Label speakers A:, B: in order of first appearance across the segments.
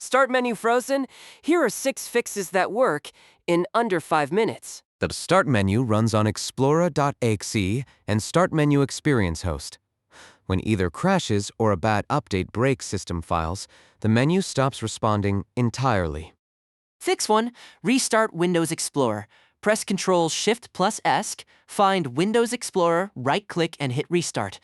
A: Start menu frozen? Here are 6 fixes that work in under 5 minutes.
B: The Start menu runs on Explorer.exe and StartMenuExperienceHost. When either crashes or a bad update breaks system files, the menu stops responding entirely.
C: Fix 1. Restart Windows Explorer. Press Ctrl-Shift+S, find Windows Explorer, right-click, and hit Restart.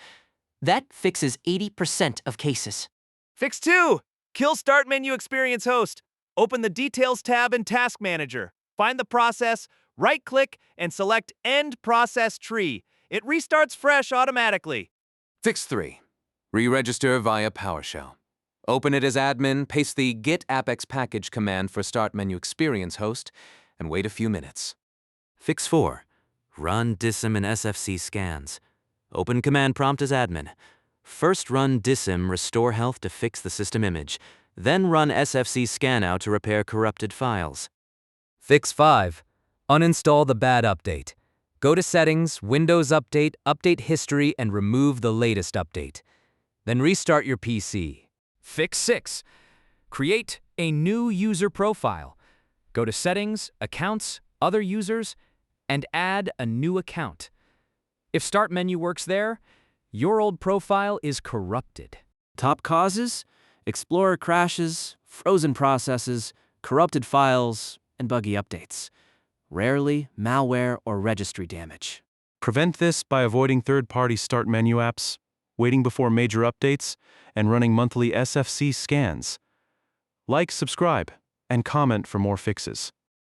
C: That fixes 80% of cases.
D: Fix 2. Kill Start Menu Experience Host. Open the Details tab in Task Manager. Find the process, right-click, and select End Process Tree. It restarts fresh automatically.
B: Fix 3. Re-register via PowerShell. Open it as admin, paste the git apex package command for Start Menu Experience Host, and wait a few minutes.
E: Fix 4. Run DISM and SFC scans. Open command prompt as admin. First run DISM restore health to fix the system image, then run SFC scanout to repair corrupted files.
F: Fix 5. Uninstall the bad update. Go to Settings, Windows Update, Update History, and remove the latest update. Then restart your PC.
G: Fix 6. Create a new user profile. Go to Settings, Accounts, Other Users, and add a new account. If Start Menu works there, your old profile is corrupted.
E: Top causes: Explorer crashes, frozen processes, corrupted files, and buggy updates. Rarely malware or registry damage.
H: Prevent this by avoiding third-party Start Menu apps, waiting before major updates, and running monthly SFC scans. Like, subscribe, and comment for more fixes.